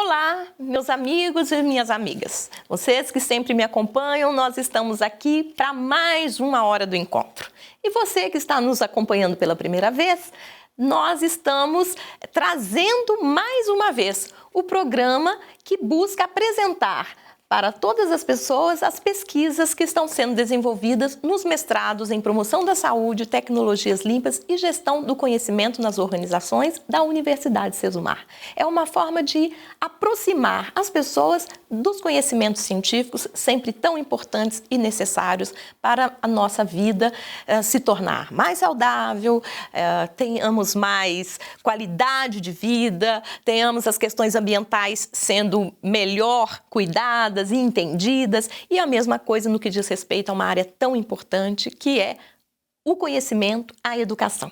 Olá, meus amigos e minhas amigas. Vocês que sempre me acompanham, nós estamos aqui para mais uma hora do encontro. E você que está nos acompanhando pela primeira vez, nós estamos trazendo mais uma vez o programa que busca apresentar para todas as pessoas as pesquisas que estão sendo desenvolvidas nos mestrados em promoção da saúde, tecnologias limpas e gestão do conhecimento nas organizações da Universidade Sesumar. É uma forma de aproximar as pessoas dos conhecimentos científicos, sempre tão importantes e necessários para a nossa vida se tornar mais saudável, tenhamos mais qualidade de vida, tenhamos as questões ambientais sendo melhor cuidadas e entendidas, e a mesma coisa no que diz respeito a uma área tão importante que é o conhecimento, a educação.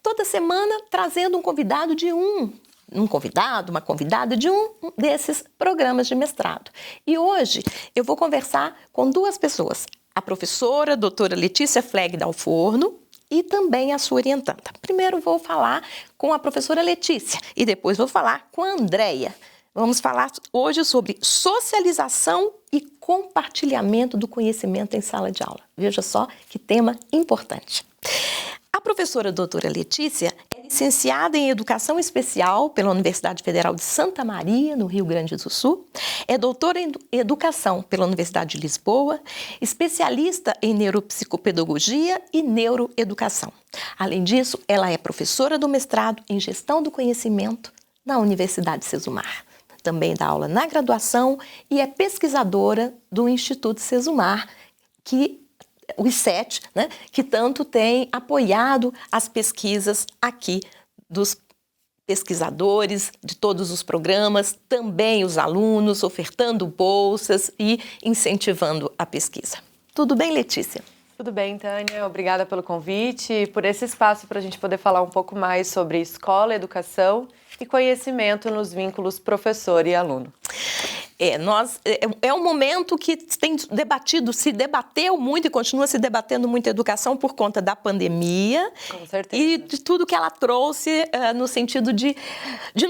Toda semana trazendo um convidado de uma convidada de um desses programas de mestrado. E hoje eu vou conversar com duas pessoas, a professora a doutora Letícia Flegg Dalforno e também a sua orientanda. Primeiro vou falar com a professora Letícia e depois vou falar com a Andréia. Vamos falar hoje sobre socialização e compartilhamento do conhecimento em sala de aula. Veja só que tema importante. A professora doutora Letícia é licenciada em Educação Especial pela Universidade Federal de Santa Maria, no Rio Grande do Sul. É doutora em Educação pela Universidade de Lisboa, especialista em Neuropsicopedagogia e Neuroeducação. Além disso, ela é professora do mestrado em Gestão do Conhecimento na Universidade Sesumar. Também dá aula na graduação e é pesquisadora do Instituto Sesumar, o ICET, né, que tanto tem apoiado as pesquisas aqui dos pesquisadores de todos os programas, também os alunos, ofertando bolsas e incentivando a pesquisa. Tudo bem, Letícia? Tudo bem, Tânia. Obrigada pelo convite e por esse espaço para a gente poder falar um pouco mais sobre escola, educação e conhecimento nos vínculos professor e aluno. É um momento que se debateu muito e continua se debatendo muito a educação por conta da pandemia. Com certeza. E de tudo que ela trouxe no sentido de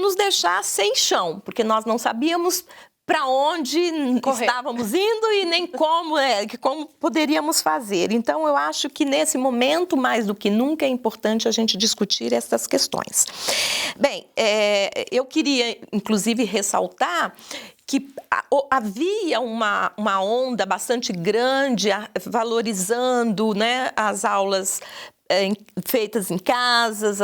nos deixar sem chão, porque nós não sabíamos para onde estávamos indo e nem como poderíamos fazer. Então, eu acho que nesse momento, mais do que nunca, é importante a gente discutir essas questões. Bem, eu queria, inclusive, ressaltar que havia uma onda bastante grande valorizando, né, as aulas feitas em casas,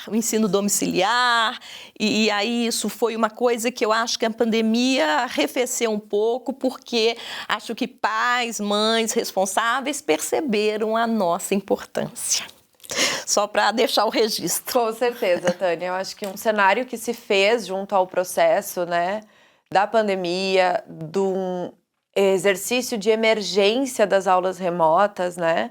o ensino domiciliar, e aí isso foi uma coisa que eu acho que a pandemia arrefeceu um pouco, porque acho que pais, mães responsáveis perceberam a nossa importância. Só para deixar o registro. Com certeza, Tânia. Eu acho que um cenário que se fez junto ao processo, né, da pandemia, do exercício de emergência das aulas remotas, né,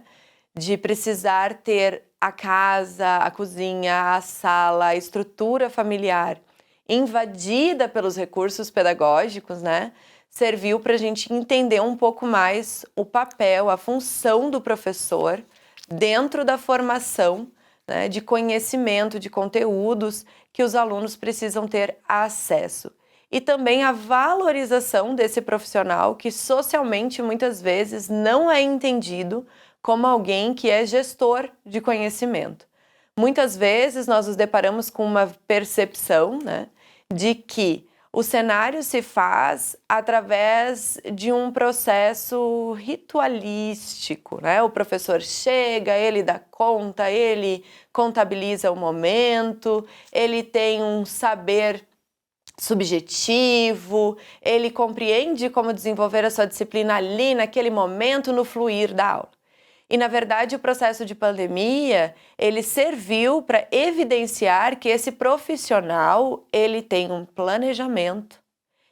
de precisar ter a casa, a cozinha, a sala, a estrutura familiar invadida pelos recursos pedagógicos, né? Serviu para a gente entender um pouco mais o papel, a função do professor dentro da formação, né, de conhecimento, de conteúdos que os alunos precisam ter acesso. E também a valorização desse profissional que socialmente muitas vezes não é entendido como alguém que é gestor de conhecimento. Muitas vezes nós nos deparamos com uma percepção, né, de que o cenário se faz através de um processo ritualístico, né? O professor chega, ele dá conta, ele contabiliza o momento, ele tem um saber subjetivo, ele compreende como desenvolver a sua disciplina ali, naquele momento, no fluir da aula. E, na verdade, o processo de pandemia, ele serviu para evidenciar que esse profissional, ele tem um planejamento,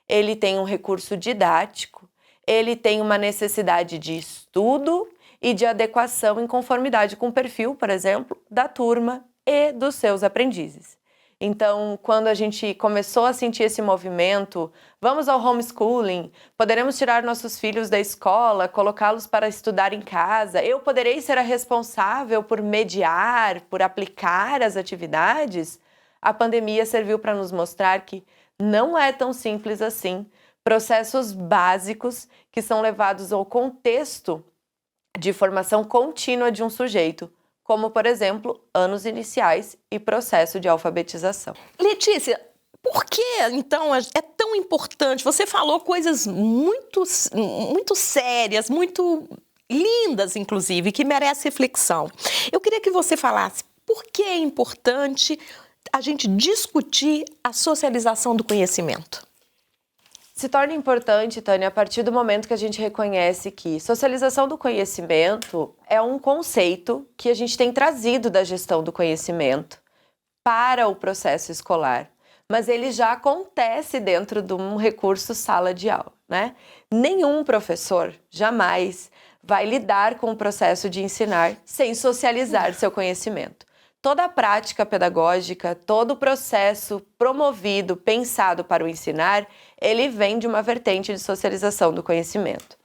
ele tem um recurso didático, ele tem uma necessidade de estudo e de adequação em conformidade com o perfil, por exemplo, da turma e dos seus aprendizes. Então, quando a gente começou a sentir esse movimento, vamos ao homeschooling, poderemos tirar nossos filhos da escola, colocá-los para estudar em casa, eu poderei ser a responsável por mediar, por aplicar as atividades, a pandemia serviu para nos mostrar que Não é tão simples assim. Processos básicos que são levados ao contexto de formação contínua de um sujeito, como, por exemplo, anos iniciais e processo de alfabetização. Letícia, por que, então, é tão importante? Você falou coisas muito sérias, muito lindas, inclusive, que merecem reflexão. Eu queria que você falasse por que é importante a gente discutir a socialização do conhecimento. Se torna importante, Tânia, a partir do momento que a gente reconhece que socialização do conhecimento é um conceito que a gente tem trazido da gestão do conhecimento para o processo escolar, mas ele já acontece dentro de um recurso sala de aula, né? Nenhum professor jamais vai lidar com o processo de ensinar sem socializar seu conhecimento. Toda a prática pedagógica, todo o processo promovido, pensado para o ensinar, ele vem de uma vertente de socialização do conhecimento.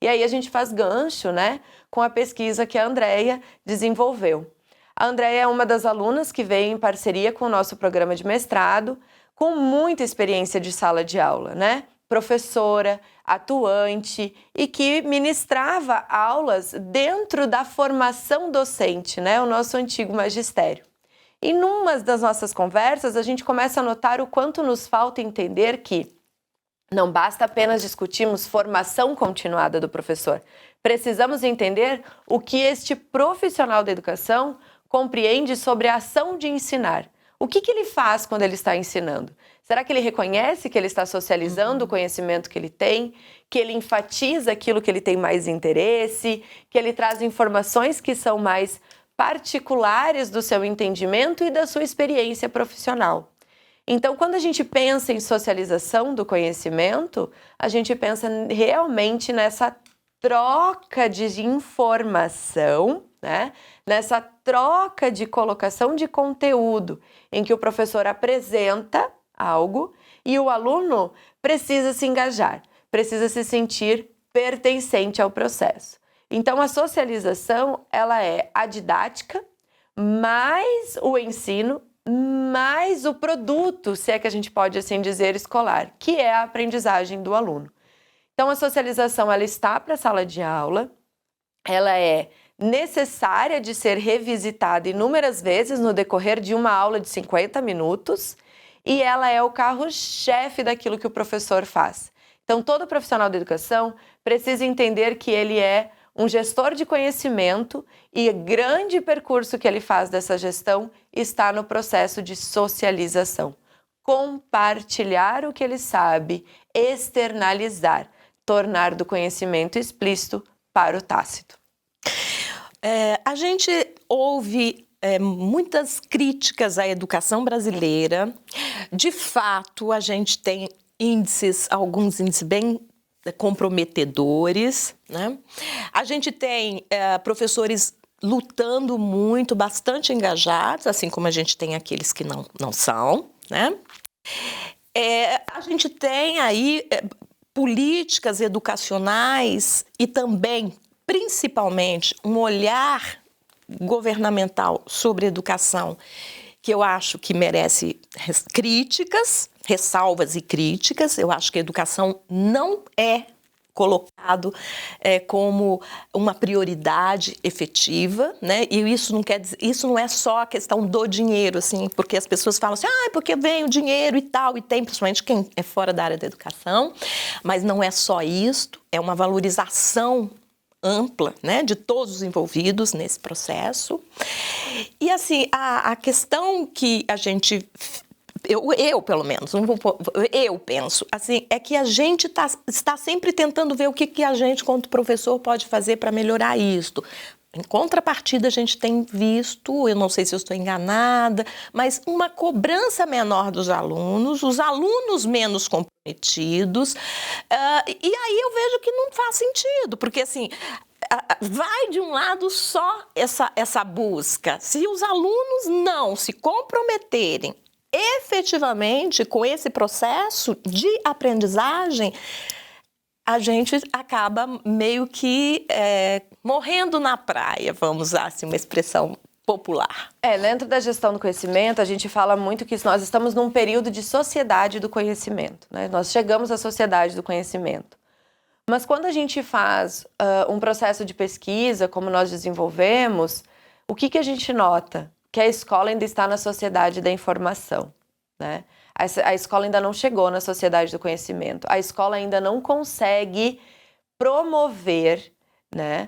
E aí a gente faz gancho, né, com a pesquisa que a Andréia desenvolveu. A Andréia é uma das alunas que veio em parceria com o nosso programa de mestrado, com muita experiência de sala de aula, né? Professora, atuante e que ministrava aulas dentro da formação docente, né? O nosso antigo magistério. E numa das nossas conversas, a gente começa a notar o quanto nos falta entender que não basta apenas discutirmos formação continuada do professor. Precisamos entender o que este profissional da educação compreende sobre a ação de ensinar. O que ele faz quando ele está ensinando? Será que ele reconhece que ele está socializando o conhecimento que ele tem, que ele enfatiza aquilo que ele tem mais interesse, que ele traz informações que são mais particulares do seu entendimento e da sua experiência profissional? Então, quando a gente pensa em socialização do conhecimento, a gente pensa realmente nessa troca de informação, né? Nessa troca de colocação de conteúdo, em que o professor apresenta algo e o aluno precisa se engajar, precisa se sentir pertencente ao processo. Então, a socialização, ela é a didática, mais o ensino, mais o produto, se é que a gente pode assim dizer, escolar, que é a aprendizagem do aluno. Então, a socialização, ela está para a sala de aula, ela é necessária de ser revisitada inúmeras vezes no decorrer de uma aula de 50 minutos e ela é o carro-chefe daquilo que o professor faz. Então, todo profissional da educação precisa entender que ele é um gestor de conhecimento e o grande percurso que ele faz dessa gestão está no processo de socialização. Compartilhar o que ele sabe, externalizar, tornar do conhecimento explícito para o tácito. A gente ouve muitas críticas à educação brasileira. De fato, a gente tem alguns índices bem comprometedores, né? A gente tem professores lutando muito, bastante engajados, assim como a gente tem aqueles que não são, né? A gente tem aí políticas educacionais e também, principalmente, um olhar governamental sobre a educação que eu acho que merece críticas, ressalvas e críticas. Eu acho que a educação não é colocado como uma prioridade efetiva, né? E isso não quer dizer, isso não é só a questão do dinheiro, assim, porque as pessoas falam assim, porque vem o dinheiro e tal, e tem, principalmente quem é fora da área da educação, mas não é só isto, é uma valorização ampla, né, de todos os envolvidos nesse processo. E assim, a questão que a gente, eu pelo menos, eu penso, assim, é que a gente está sempre tentando ver o que a gente, quanto professor, pode fazer para melhorar isto. Em contrapartida, a gente tem visto, eu não sei se eu estou enganada, mas uma cobrança menor dos alunos, os alunos menos comprometidos, e aí eu vejo que não faz sentido, porque assim, vai de um lado só essa busca. Se os alunos não se comprometerem efetivamente com esse processo de aprendizagem, a gente acaba meio que morrendo na praia, vamos usar assim, uma expressão popular. Dentro da gestão do conhecimento, a gente fala muito que nós estamos num período de sociedade do conhecimento, né? Nós chegamos à sociedade do conhecimento. Mas quando a gente faz um processo de pesquisa, como nós desenvolvemos, o que a gente nota? Que a escola ainda está na sociedade da informação, né? A escola ainda não chegou na sociedade do conhecimento. A escola ainda não consegue promover, né,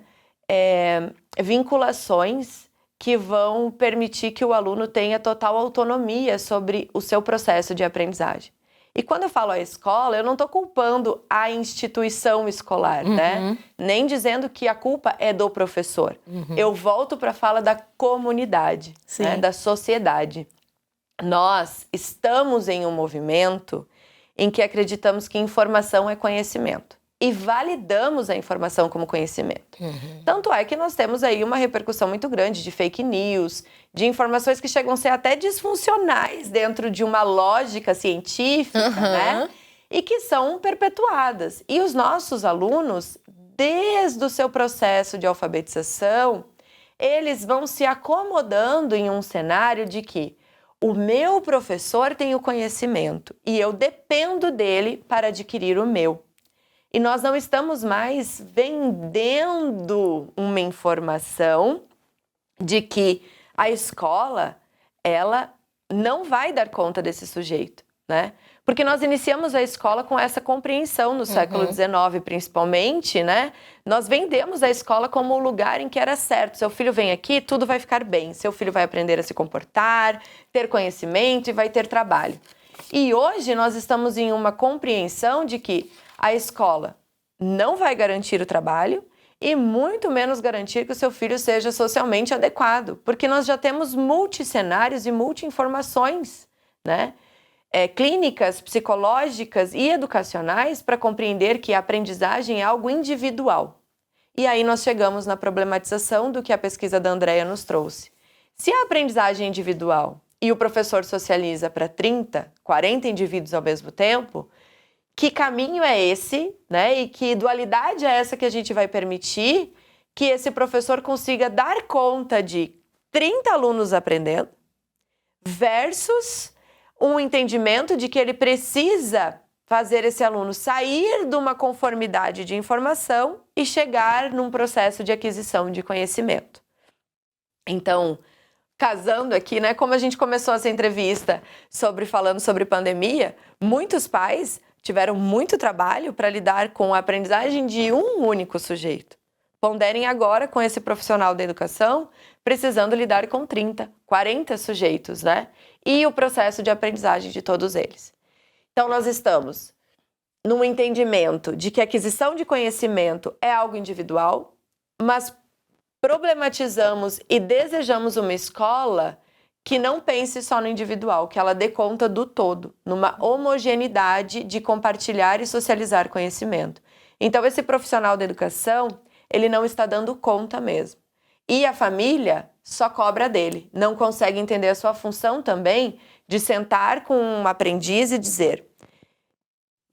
vinculações que vão permitir que o aluno tenha total autonomia sobre o seu processo de aprendizagem. E quando eu falo a escola, eu não estou culpando a instituição escolar, né? Nem dizendo que a culpa é do professor. Eu volto para a fala da comunidade, né? Da sociedade. Nós estamos em um movimento em que acreditamos que informação é conhecimento. E validamos a informação como conhecimento. Tanto é que nós temos aí uma repercussão muito grande de fake news, de informações que chegam a ser até disfuncionais dentro de uma lógica científica, né? E que são perpetuadas. E os nossos alunos, desde o seu processo de alfabetização, eles vão se acomodando em um cenário de que o meu professor tem o conhecimento e eu dependo dele para adquirir o meu. E nós não estamos mais vendendo uma informação de que a escola, ela não vai dar conta desse sujeito, né? Porque nós iniciamos a escola com essa compreensão no século XIX, principalmente, né? Nós vendemos a escola como o lugar em que era certo. Seu filho vem aqui, tudo vai ficar bem. Seu filho vai aprender a se comportar, ter conhecimento e vai ter trabalho. E hoje nós estamos em uma compreensão de que a escola não vai garantir o trabalho e muito menos garantir que o seu filho seja socialmente adequado, porque nós já temos multicenários e multi-informações, né? Clínicas, psicológicas e educacionais para compreender que a aprendizagem é algo individual. E aí nós chegamos na problematização do que a pesquisa da Andrea nos trouxe. Se a aprendizagem é individual e o professor socializa para 30, 40 indivíduos ao mesmo tempo, que caminho é esse, né? E que dualidade é essa que a gente vai permitir que esse professor consiga dar conta de 30 alunos aprendendo versus um entendimento de que ele precisa fazer esse aluno sair de uma conformidade de informação e chegar num processo de aquisição de conhecimento. Então, casando aqui, né? Como a gente começou essa entrevista falando sobre pandemia, muitos pais tiveram muito trabalho para lidar com a aprendizagem de um único sujeito. Ponderem agora com esse profissional da educação, precisando lidar com 30, 40 sujeitos, né? E o processo de aprendizagem de todos eles. Então, nós estamos num entendimento de que a aquisição de conhecimento é algo individual, mas problematizamos e desejamos uma escola que não pense só no individual, que ela dê conta do todo, numa homogeneidade de compartilhar e socializar conhecimento. Então, esse profissional da educação, ele não está dando conta mesmo. E a família só cobra dele, não consegue entender a sua função também de sentar com um aprendiz e dizer,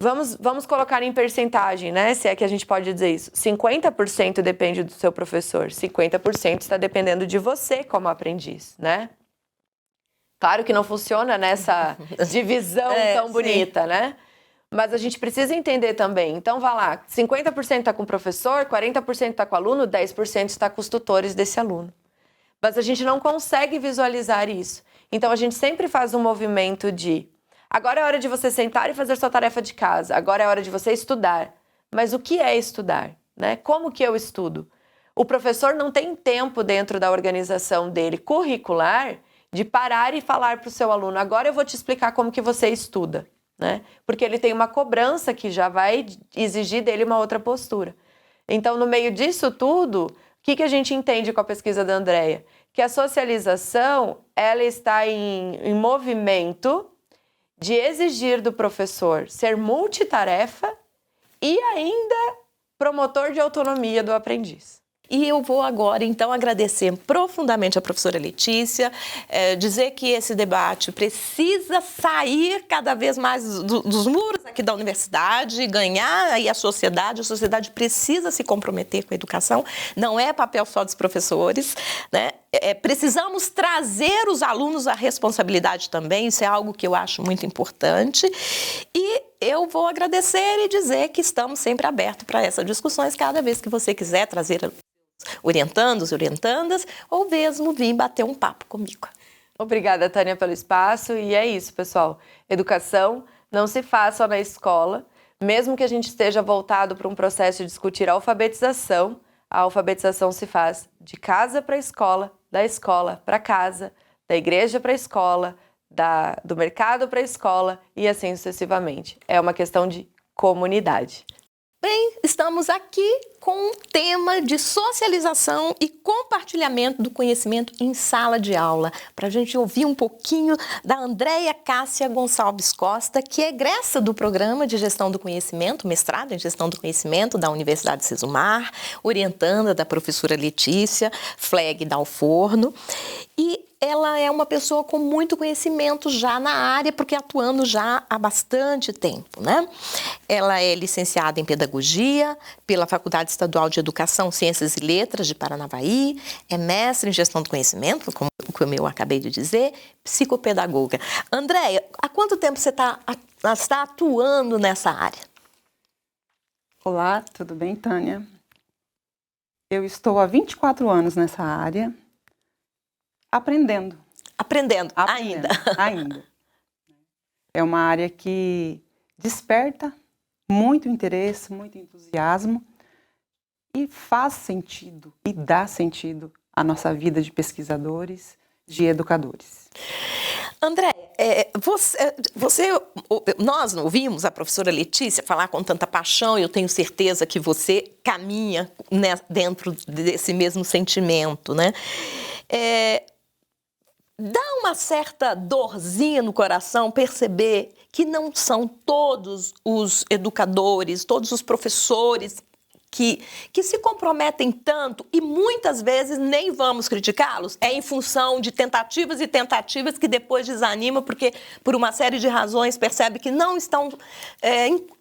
vamos colocar em percentagem, né? Se é que a gente pode dizer isso. 50% depende do seu professor, 50% está dependendo de você como aprendiz, né? Claro que não funciona nessa divisão tão bonita, né? Mas a gente precisa entender também. Então, vai lá, 50% está com o professor, 40% está com o aluno, 10% está com os tutores desse aluno. Mas a gente não consegue visualizar isso. Então, a gente sempre faz um movimento de agora é hora de você sentar e fazer sua tarefa de casa, agora é hora de você estudar. Mas o que é estudar, né? Como que eu estudo? O professor não tem tempo dentro da organização dele curricular de parar e falar para o seu aluno, agora eu vou te explicar como que você estuda, né? Porque ele tem uma cobrança que já vai exigir dele uma outra postura. Então, no meio disso tudo, o que a gente entende com a pesquisa da Andrea? Que a socialização, ela está em movimento de exigir do professor ser multitarefa e ainda promotor de autonomia do aprendiz. E eu vou agora, então, agradecer profundamente a professora Letícia, dizer que esse debate precisa sair cada vez mais dos muros aqui da universidade, ganhar aí a sociedade precisa se comprometer com a educação, não é papel só dos professores, né? Precisamos trazer os alunos à responsabilidade também, isso é algo que eu acho muito importante, e eu vou agradecer e dizer que estamos sempre abertos para essas discussões, cada vez que você quiser trazer orientandos, orientandas, ou mesmo vir bater um papo comigo. Obrigada, Tânia, pelo espaço. E é isso, pessoal. Educação não se faz só na escola. Mesmo que a gente esteja voltado para um processo de discutir a alfabetização se faz de casa para a escola, da escola para casa, da igreja para a escola, do mercado para a escola e assim sucessivamente. É uma questão de comunidade. Bem, estamos aqui com um tema de socialização e compartilhamento do conhecimento em sala de aula, para a gente ouvir um pouquinho da Andréia Cássia Gonçalves Costa, que é egressa do Programa de Gestão do Conhecimento, mestrado em Gestão do Conhecimento da Universidade Sesumar, orientanda da professora Letícia Fleg Dalforno, e ela é uma pessoa com muito conhecimento já na área, porque atuando já há bastante tempo, né? Ela é licenciada em Pedagogia pela Faculdade Estadual de Educação, Ciências e Letras de Paranavaí, é mestre em Gestão do Conhecimento, como eu acabei de dizer, psicopedagoga. Andréia, há quanto tempo você está atuando nessa área? Olá, tudo bem, Tânia? Eu estou há 24 anos nessa área, aprendendo. Ainda. É uma área que desperta muito interesse, muito entusiasmo e faz sentido e dá sentido à nossa vida de pesquisadores, de educadores. André, nós ouvimos a professora Letícia falar com tanta paixão e eu tenho certeza que você caminha, né, dentro desse mesmo sentimento, né? Dá uma certa dorzinha no coração perceber que não são todos os educadores, todos os professores que se comprometem tanto e muitas vezes nem vamos criticá-los. É em função de tentativas e tentativas que depois desanima porque por uma série de razões percebe que não estão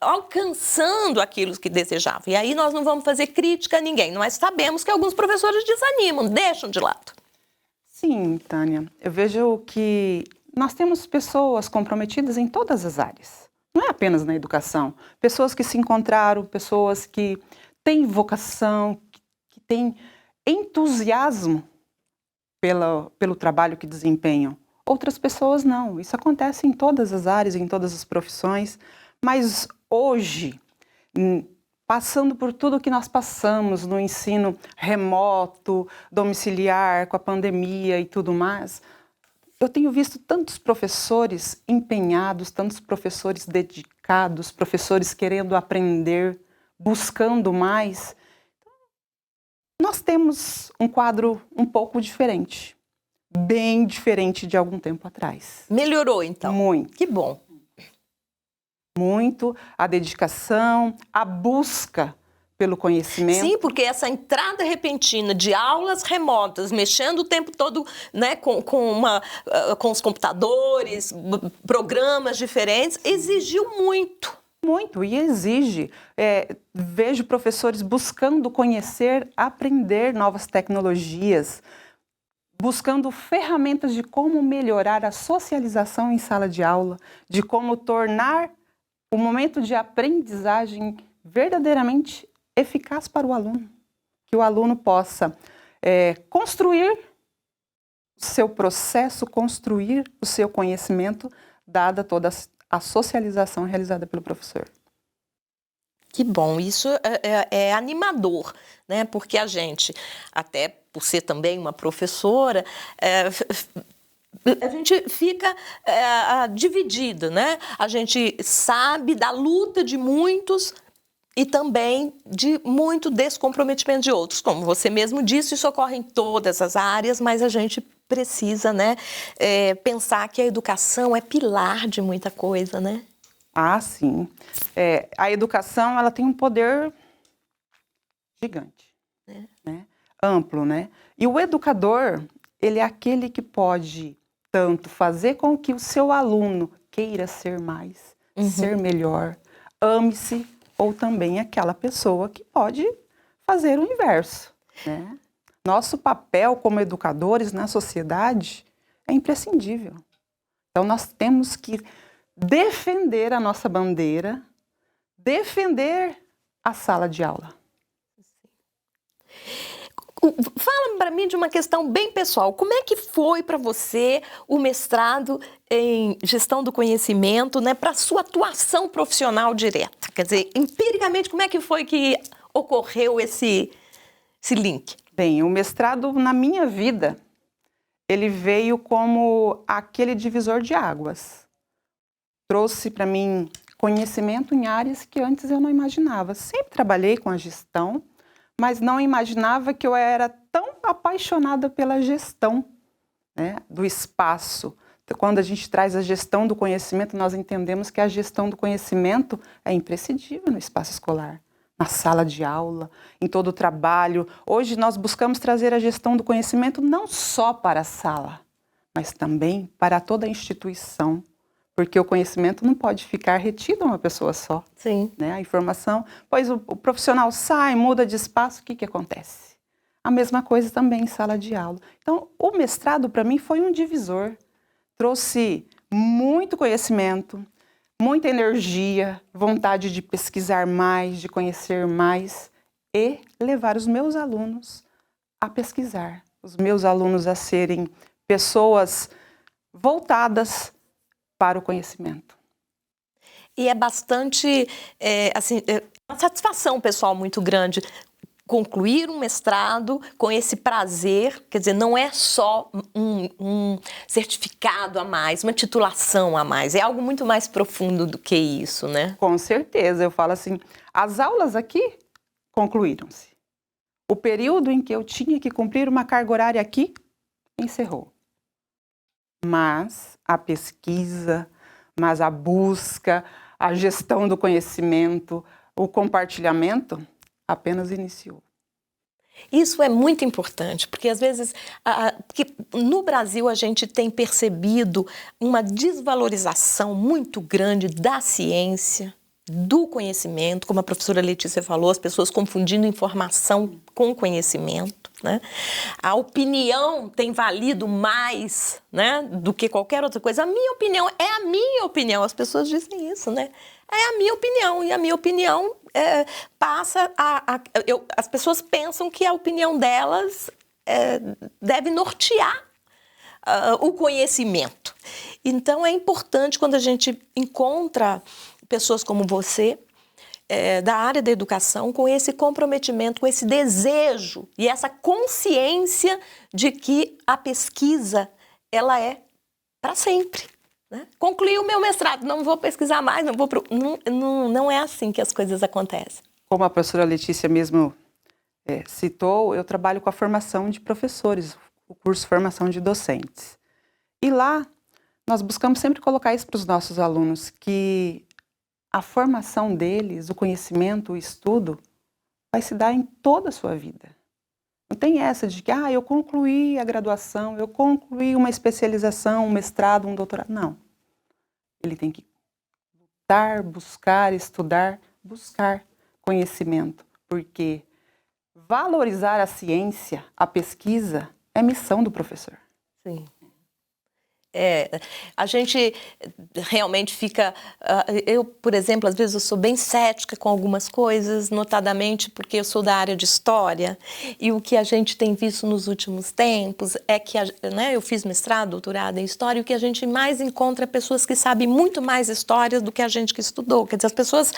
alcançando aquilo que desejavam. E aí nós não vamos fazer crítica a ninguém, mas sabemos que alguns professores desanimam, deixam de lado. Sim, Tânia, eu vejo que nós temos pessoas comprometidas em todas as áreas. Não é apenas na educação. Pessoas que se encontraram, pessoas que têm vocação, que têm entusiasmo pelo trabalho que desempenham. Outras pessoas não. Isso acontece em todas as áreas, em todas as profissões. Mas hoje, passando por tudo que nós passamos no ensino remoto, domiciliar, com a pandemia e tudo mais, eu tenho visto tantos professores empenhados, tantos professores dedicados, professores querendo aprender, buscando mais. Nós temos um quadro um pouco diferente, bem diferente de algum tempo atrás. Melhorou, então? Muito. Que bom. Muito, a dedicação, a busca pelo conhecimento. Sim, porque essa entrada repentina de aulas remotas, mexendo o tempo todo, né, com os computadores, programas diferentes, exigiu muito. Muito, e exige. Vejo professores buscando conhecer, aprender novas tecnologias, buscando ferramentas de como melhorar a socialização em sala de aula, de como tornar o momento de aprendizagem verdadeiramente eficaz para o aluno. Que o aluno possa construir o seu processo, construir o seu conhecimento, dada toda a socialização realizada pelo professor. Que bom, isso é animador, né? Porque a gente, até por ser também uma professora, a gente fica dividida, né? A gente sabe da luta de muitos e também de muito descomprometimento de outros. Como você mesmo disse, isso ocorre em todas as áreas, mas a gente precisa, né, pensar que a educação é pilar de muita coisa, né? Ah, sim. A educação, ela tem um poder gigante. Né? amplo, né? E o educador, ele é aquele que pode tanto fazer com que o seu aluno queira ser mais, ser melhor, ame-se, ou também aquela pessoa que pode fazer o inverso, né? Nosso papel como educadores na sociedade é imprescindível. Então, nós temos que defender a nossa bandeira, defender a sala de aula. Fala para mim de uma questão bem pessoal. Como é que foi para você o mestrado em gestão do conhecimento, né, para a sua atuação profissional direta? Quer dizer, empiricamente, como é que foi que ocorreu esse link? Bem, o mestrado na minha vida, ele veio como aquele divisor de águas. Trouxe para mim conhecimento em áreas que antes eu não imaginava. Sempre trabalhei com a gestão, mas não imaginava que eu era tão apaixonada pela gestão, né, do espaço. Quando a gente traz a gestão do conhecimento, nós entendemos que a gestão do conhecimento é imprescindível no espaço escolar, na sala de aula, em todo o trabalho. Hoje nós buscamos trazer a gestão do conhecimento não só para a sala, mas também para toda a instituição. Porque o conhecimento não pode ficar retido a uma pessoa só. Sim. Né? A informação, pois o profissional sai, muda de espaço, o que acontece? A mesma coisa também em sala de aula. Então, o mestrado para mim foi um divisor. Trouxe muito conhecimento, muita energia, vontade de pesquisar mais, de conhecer mais e levar os meus alunos a pesquisar. Os meus alunos a serem pessoas voltadas para o conhecimento. E é bastante, uma satisfação pessoal muito grande concluir um mestrado com esse prazer, quer dizer, não é só um certificado a mais, uma titulação a mais, é algo muito mais profundo do que isso, né? Com certeza, eu falo assim, as aulas aqui concluíram-se. O período em que eu tinha que cumprir uma carga horária aqui, encerrou. Mas a pesquisa, mas a busca, a gestão do conhecimento, o compartilhamento apenas iniciou. Isso é muito importante, porque às vezes porque no Brasil a gente tem percebido uma desvalorização muito grande da ciência, do conhecimento, como a professora Letícia falou, as pessoas confundindo informação com conhecimento, né? A opinião tem valido mais, né, do que qualquer outra coisa. A minha opinião é a minha opinião. As pessoas dizem isso, né? É a minha opinião, e a minha opinião passa as pessoas pensam que a opinião delas deve nortear o conhecimento. Então é importante quando a gente encontra pessoas como você, da área da educação, com esse comprometimento, com esse desejo e essa consciência de que a pesquisa, ela é para sempre. Né? Concluí o meu mestrado, não vou pesquisar mais, não é assim que as coisas acontecem. Como a professora Letícia mesmo citou, eu trabalho com a formação de professores, o curso Formação de Docentes. E lá, nós buscamos sempre colocar isso para os nossos alunos, que a formação deles, o conhecimento, o estudo, vai se dar em toda a sua vida. Não tem essa de que, eu concluí a graduação, eu concluí uma especialização, um mestrado, um doutorado. Não. Ele tem que lutar, buscar, estudar, buscar conhecimento. Porque valorizar a ciência, a pesquisa, é missão do professor. Sim. A gente realmente fica... eu, por exemplo, às vezes eu sou bem cética com algumas coisas, notadamente porque eu sou da área de história, e o que a gente tem visto nos últimos tempos é que, eu fiz mestrado, doutorado em história, e o que a gente mais encontra é pessoas que sabem muito mais histórias do que a gente que estudou. Quer dizer, as pessoas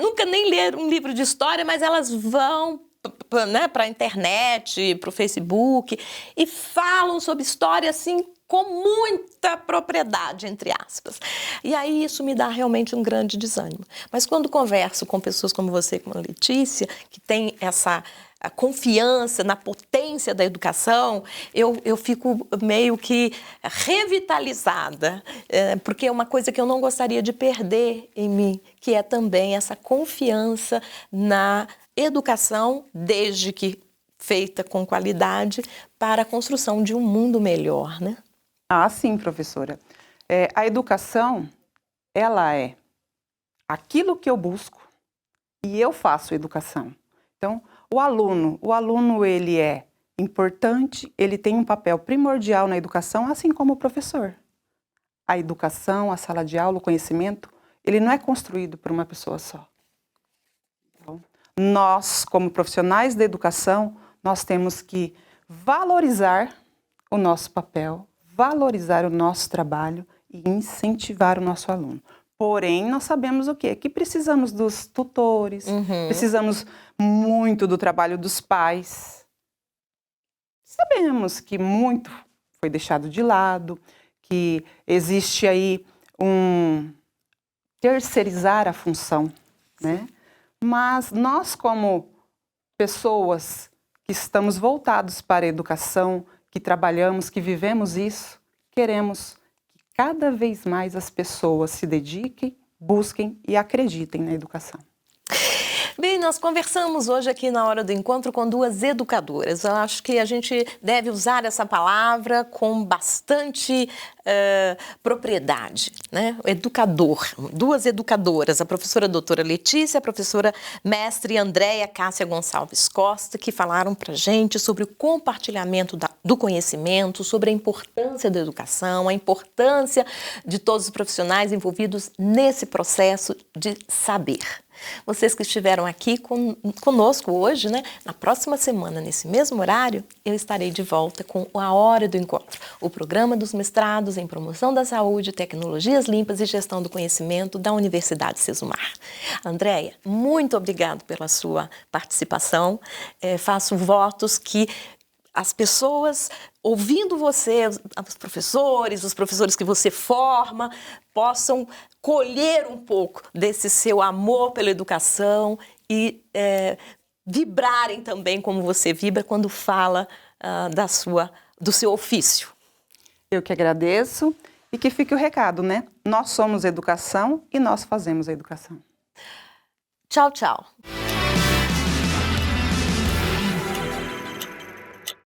nunca nem leram um livro de história, mas elas vão para a internet, para o Facebook, e falam sobre história assim, com muita propriedade, entre aspas. E aí isso me dá realmente um grande desânimo. Mas quando converso com pessoas como você, como a Letícia, que tem essa confiança na potência da educação, eu fico meio que revitalizada, porque é uma coisa que eu não gostaria de perder em mim, que é também essa confiança na educação, desde que feita com qualidade para a construção de um mundo melhor, né? Ah, sim, professora. A educação, ela é aquilo que eu busco e eu faço educação. Então, o aluno ele é importante, ele tem um papel primordial na educação, assim como o professor. A educação, a sala de aula, o conhecimento, ele não é construído por uma pessoa só. Então, nós, como profissionais da educação, nós temos que valorizar o nosso papel, valorizar o nosso trabalho e incentivar o nosso aluno. Porém, nós sabemos o quê? Que precisamos dos tutores, precisamos muito do trabalho dos pais. Sabemos que muito foi deixado de lado, que existe aí um terceirizar a função, né? Mas nós, como pessoas que estamos voltados para a educação, que trabalhamos, que vivemos isso, queremos que cada vez mais as pessoas se dediquem, busquem e acreditem na educação. Bem, nós conversamos hoje aqui na Hora do Encontro com duas educadoras. Eu acho que a gente deve usar essa palavra com bastante propriedade, né? Educador, duas educadoras, a professora doutora Letícia e a professora mestre Andréia Cássia Gonçalves Costa, que falaram pra gente sobre o compartilhamento do conhecimento, sobre a importância da educação, a importância de todos os profissionais envolvidos nesse processo de saber. Vocês que estiveram aqui conosco hoje, né? Na próxima semana, nesse mesmo horário, eu estarei de volta com a Hora do Encontro, o programa dos mestrados em promoção da saúde, tecnologias limpas e gestão do conhecimento da Universidade Sesumar. Andréia, muito obrigado pela sua participação. Faço votos que as pessoas, ouvindo você, os professores que você forma, possam colher um pouco desse seu amor pela educação e vibrarem também como você vibra quando fala do seu ofício. Eu que agradeço e que fique o recado, né? Nós somos educação e nós fazemos a educação. Tchau, tchau.